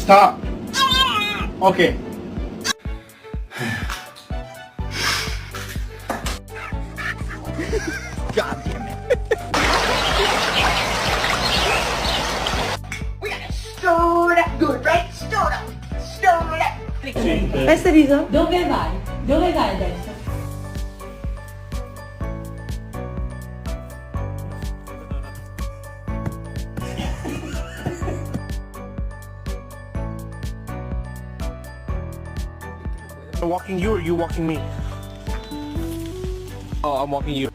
Stop. Okay. God damn it. We gotta stir that good, right? Stir it up. Stir it up. Questa riso? Dove vai? Dove vai adesso? I'm walking you or you walking me? Oh, I'm walking you.